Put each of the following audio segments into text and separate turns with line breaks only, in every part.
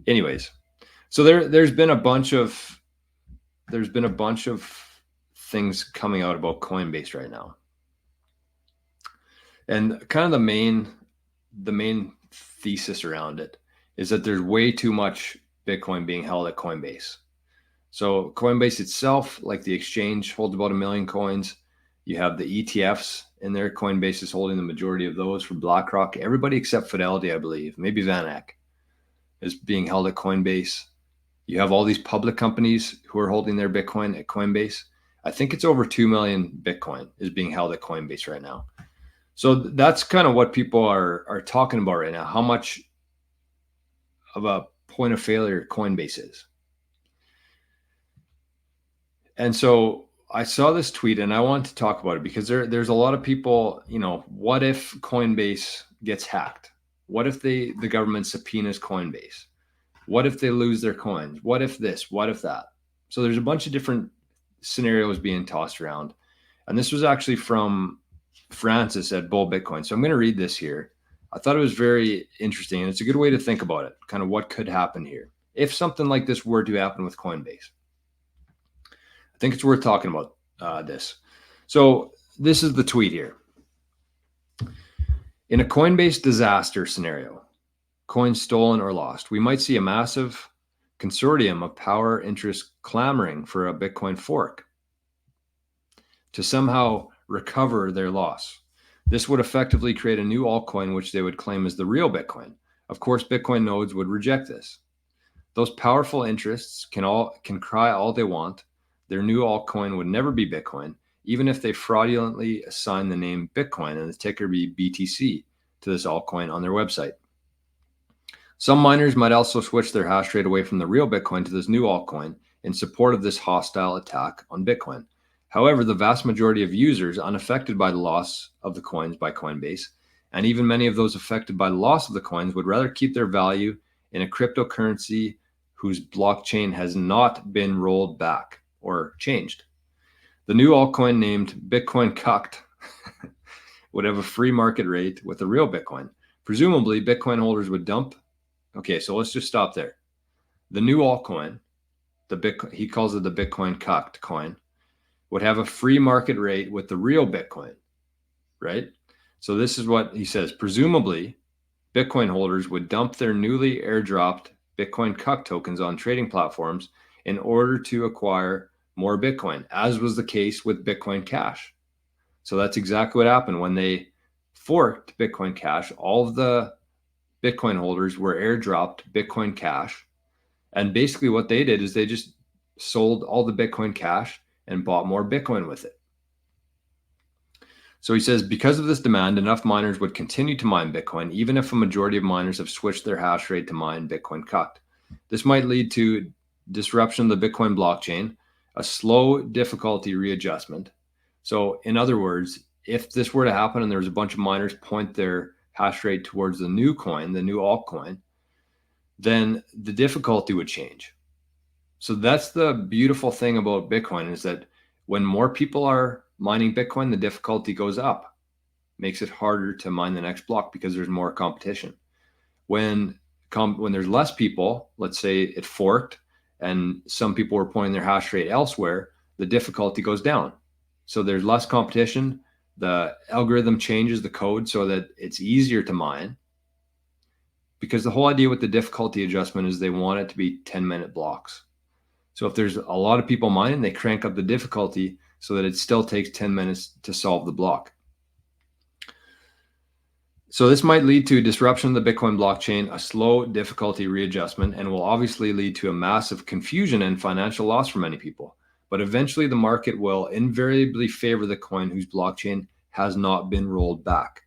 Anyways, so there's been a bunch of things coming out about Coinbase right now. And kind of the main thesis around it is that there's way too much Bitcoin being held at Coinbase. So Coinbase itself, like the exchange, holds about 1 million coins. You have the ETFs in there. Coinbase is holding the majority of those for BlackRock. Everybody except Fidelity, I believe, maybe VanEck, is being held at Coinbase. You have all these public companies who are holding their Bitcoin at Coinbase. I think it's over 2 million Bitcoin is being held at Coinbase right now. So that's kind of what people are talking about right now, how much of a point of failure Coinbase is. And so I saw this tweet and I want to talk about it because there's a lot of people, what if Coinbase gets hacked? What if the government subpoenas Coinbase? What if they lose their coins? What if this? What if that? So there's a bunch of different scenarios being tossed around. And this was actually from Francis at Bull Bitcoin. So I'm going to read this here. I thought it was very interesting, and it's a good way to think about it, kind of what could happen here if something like this were to happen with Coinbase. I think it's worth talking about this. So this is the tweet here. In a Coinbase disaster scenario, coins stolen or lost, we might see a massive consortium of power interests clamoring for a Bitcoin fork to somehow recover their loss. This would effectively create a new altcoin, which they would claim as the real Bitcoin. Of course, Bitcoin nodes would reject this. Those powerful interests can cry all they want. Their new altcoin would never be Bitcoin, even if they fraudulently assign the name Bitcoin and the ticker be BTC to this altcoin on their website. Some miners might also switch their hash rate away from the real Bitcoin to this new altcoin in support of this hostile attack on Bitcoin. However, the vast majority of users unaffected by the loss of the coins by Coinbase, and even many of those affected by the loss of the coins, would rather keep their value in a cryptocurrency whose blockchain has not been rolled back or changed. The new altcoin named Bitcoin Cucked would have a free market rate with the real Bitcoin. Presumably, Bitcoin holders would dump. Okay, so let's just stop there. The new altcoin, he calls it the Bitcoin Cucked coin, would have a free market rate with the real Bitcoin, right? So this is what he says. Presumably, Bitcoin holders would dump their newly airdropped Bitcoin Cuck tokens on trading platforms in order to acquire more Bitcoin, as was the case with Bitcoin Cash. So that's exactly what happened. When they forked Bitcoin Cash, all of the Bitcoin holders were airdropped Bitcoin Cash. And basically what they did is they just sold all the Bitcoin Cash and bought more Bitcoin with it. So he says, because of this demand, enough miners would continue to mine Bitcoin, even if a majority of miners have switched their hash rate to mine Bitcoin Cucked. This might lead to disruption of the Bitcoin blockchain, a slow difficulty readjustment. So in other words, if this were to happen and there was a bunch of miners point their hash rate towards the new coin, the new altcoin, then the difficulty would change. So that's the beautiful thing about Bitcoin, is that when more people are mining Bitcoin, the difficulty goes up. Makes it harder to mine the next block because there's more competition. When there's less people, let's say it forked and some people were pointing their hash rate elsewhere, the difficulty goes down. So there's less competition. The algorithm changes the code so that it's easier to mine, because the whole idea with the difficulty adjustment is they want it to be 10-minute blocks. So if there's a lot of people mining, they crank up the difficulty so that it still takes 10 minutes to solve the block. So this might lead to disruption of the Bitcoin blockchain, a slow difficulty readjustment, and will obviously lead to a massive confusion and financial loss for many people. But eventually the market will invariably favor the coin whose blockchain has not been rolled back.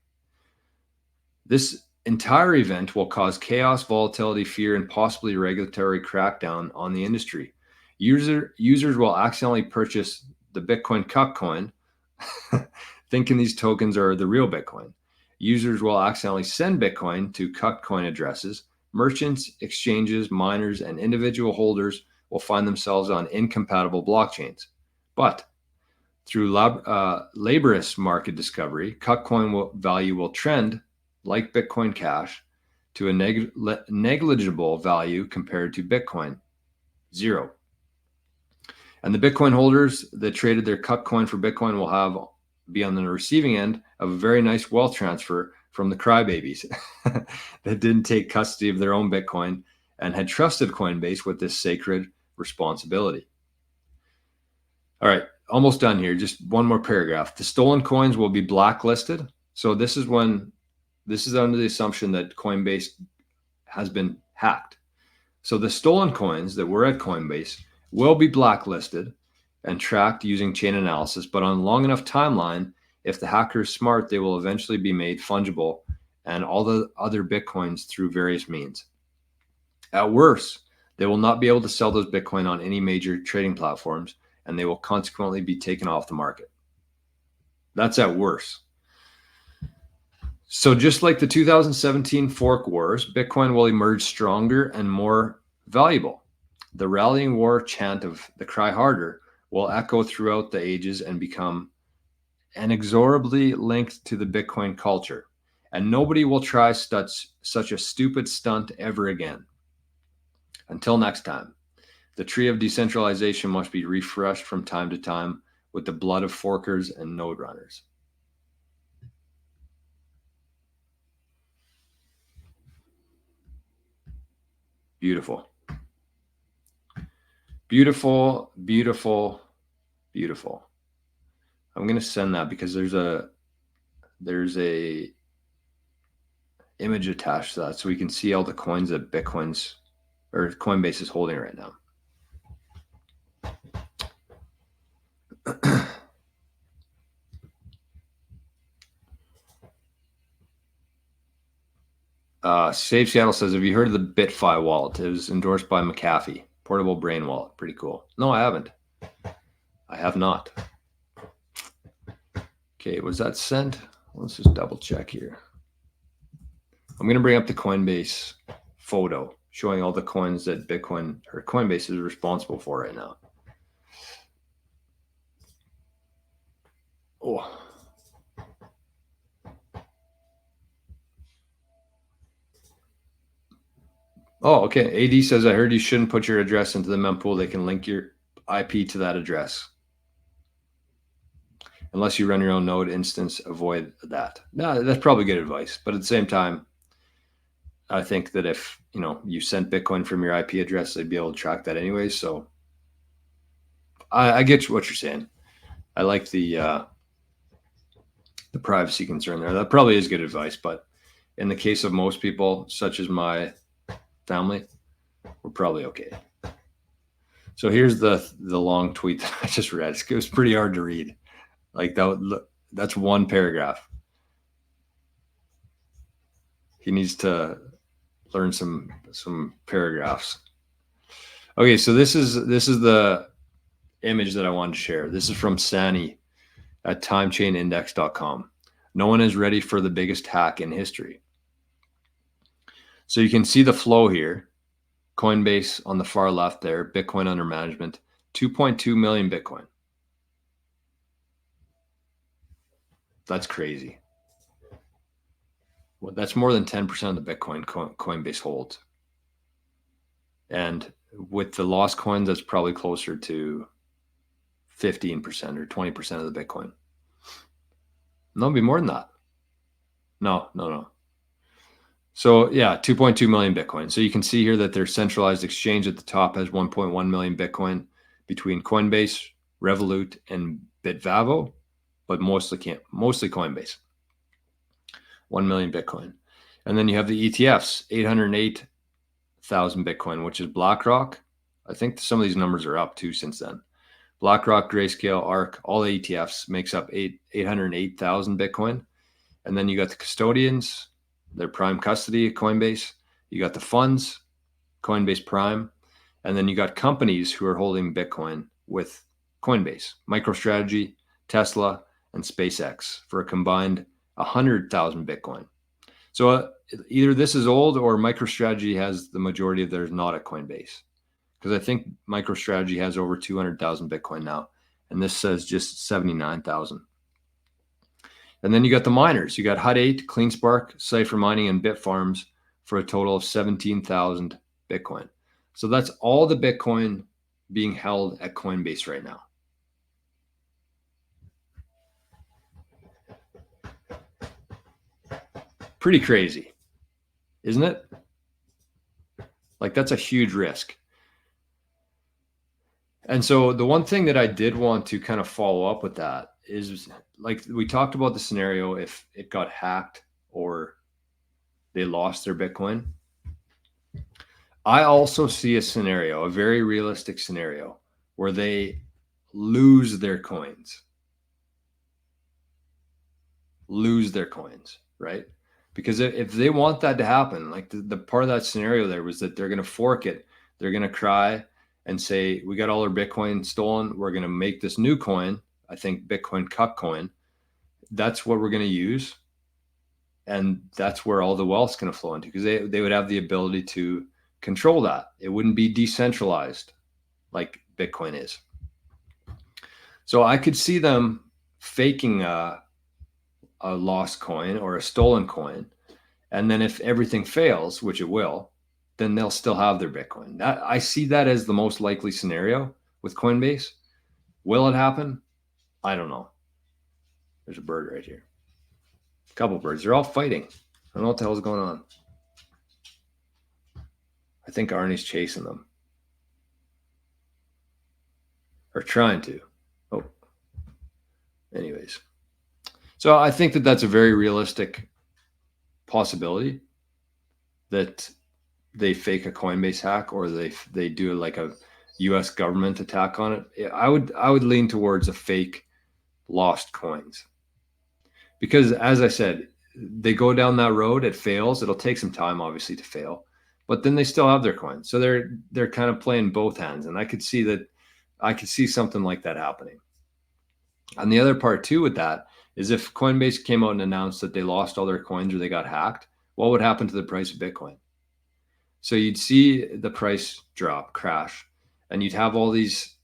This entire event will cause chaos, volatility, fear, and possibly regulatory crackdown on the industry. Users will accidentally purchase the Bitcoin Cuck coin, thinking these tokens are the real Bitcoin. Users will accidentally send Bitcoin to Cuck coin addresses. Merchants, exchanges, miners, and individual holders will find themselves on incompatible blockchains. But through laborious market discovery, Cuck coin value will trend like Bitcoin Cash to a negligible value compared to Bitcoin, 0. And the Bitcoin holders that traded their cut coin for Bitcoin will be on the receiving end of a very nice wealth transfer from the crybabies that didn't take custody of their own Bitcoin and had trusted Coinbase with this sacred responsibility. All right, almost done here. Just one more paragraph. The stolen coins will be blacklisted. So this is under the assumption that Coinbase has been hacked. So the stolen coins that were at Coinbase will be blacklisted and tracked using chain analysis, but on a long enough timeline, if the hacker is smart, they will eventually be made fungible and all the other Bitcoins through various means. At worst, they will not be able to sell those Bitcoin on any major trading platforms, and they will consequently be taken off the market. That's at worst. So just like the 2017 fork wars, Bitcoin will emerge stronger and more valuable. The rallying war chant of the cry harder will echo throughout the ages and become inexorably linked to the Bitcoin culture. And nobody will try such a stupid stunt ever again. Until next time, the tree of decentralization must be refreshed from time to time with the blood of forkers and node runners. Beautiful. Beautiful, beautiful, beautiful. I'm going to send that because there's a image attached to that so we can see all the coins that Coinbase is holding right now. Save Seattle says, have you heard of the BitFi wallet? It was endorsed by McAfee. Portable brain wallet. Pretty cool. No, I haven't. I have not. Okay, was that sent? Let's just double check here. I'm going to bring up the Coinbase photo showing all the coins that Coinbase is responsible for right now. Oh. Oh, okay. AD says, I heard you shouldn't put your address into the mempool. They can link your IP to that address. Unless you run your own node instance, avoid that. No, that's probably good advice. But at the same time, I think that if you sent Bitcoin from your IP address, they'd be able to track that anyways. So I get what you're saying. I like the privacy concern there. That probably is good advice. But in the case of most people, such as my family, we're probably okay. So here's the long tweet that I just read. It was pretty hard to read. Like that's one paragraph. He needs to learn some paragraphs. Okay, so this is the image that I wanted to share. This is from Sani at timechainindex.com. No one is ready for the biggest hack in history. So you can see the flow here. Coinbase on the far left there, Bitcoin under management, 2.2 million Bitcoin. That's crazy. Well, that's more than 10% of the Bitcoin Coinbase holds. And with the lost coins, that's probably closer to 15% or 20% of the Bitcoin. No, it'd be more than that. No. So yeah, 2.2 million Bitcoin. So you can see here that their centralized exchange at the top has 1.1 million Bitcoin between Coinbase, Revolut, and Bitvavo, but mostly Coinbase. 1 million Bitcoin. And then you have the ETFs, 808,000 Bitcoin, which is BlackRock. I think some of these numbers are up too since then. BlackRock, Grayscale, ARK, all the ETFs makes up 808,000 Bitcoin. And then you got the custodians, their prime custody at Coinbase. You got the funds, Coinbase Prime. And then you got companies who are holding Bitcoin with Coinbase, MicroStrategy, Tesla, and SpaceX for a combined 100,000 Bitcoin. So either this is old or MicroStrategy has the majority of theirs not at Coinbase. Because I think MicroStrategy has over 200,000 Bitcoin now. And this says just 79,000. And then you got the miners. You got Hut 8, CleanSpark, Cypher Mining, and Bitfarms for a total of 17,000 Bitcoin. So that's all the Bitcoin being held at Coinbase right now. Pretty crazy, isn't it? Like, that's a huge risk. And so the one thing that I did want to kind of follow up with that is, like, we talked about the scenario if it got hacked or they lost their Bitcoin. I also see a scenario, a very realistic scenario, where they lose their coins. Right? Because if they want that to happen, like the part of that scenario there was that they're going to fork it. They're going to cry and say, we got all our Bitcoin stolen. We're going to make this new coin. I think Bitcoin Cup coin. That's what we're going to use. And that's where all the wealth's going to flow into, because they would have the ability to control that. It wouldn't be decentralized like Bitcoin is. So I could see them faking a lost coin or a stolen coin. And then if everything fails, which it will, then they'll still have their Bitcoin. That, I see that as the most likely scenario with Coinbase. Will it happen? I don't know. There's a bird right here. A couple birds. They're all fighting. I don't know what the hell's going on. I think Arnie's chasing them. Or trying to. Oh. Anyways. So I think that that's a very realistic possibility that they fake a Coinbase hack, or they do like a US government attack on it. I would lean towards a fake lost coins. Because as I said, they go down that road, it fails. It'll take some time obviously to fail, but then they still have their coins. So they're kind of playing both hands, and I could see something like that happening. And the other part too with that is, if Coinbase came out and announced that they lost all their coins or they got hacked, what would happen to the price of Bitcoin? So you'd see the price drop, crash, and you'd have all these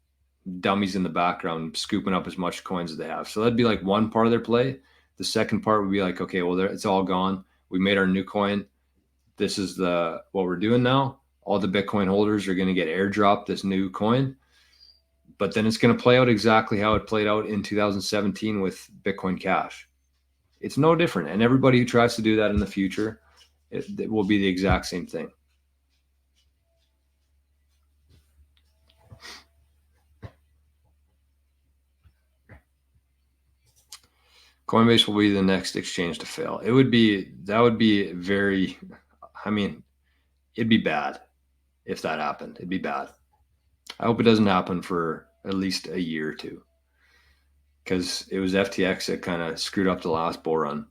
dummies in the background scooping up as much coins as they have. So that'd be like one part of their play. The second part would be like, okay, well, it's all gone. We made our new coin. This is what we're doing now. All the Bitcoin holders are going to get airdropped this new coin. But then it's going to play out exactly how it played out in 2017 with Bitcoin Cash. It's no different. And everybody who tries to do that in the future, it will be the exact same thing. Coinbase will be the next exchange to fail. That would be very, I mean, it'd be bad if that happened. It'd be bad. I hope it doesn't happen for at least a year or two, because it was FTX that kind of screwed up the last bull run.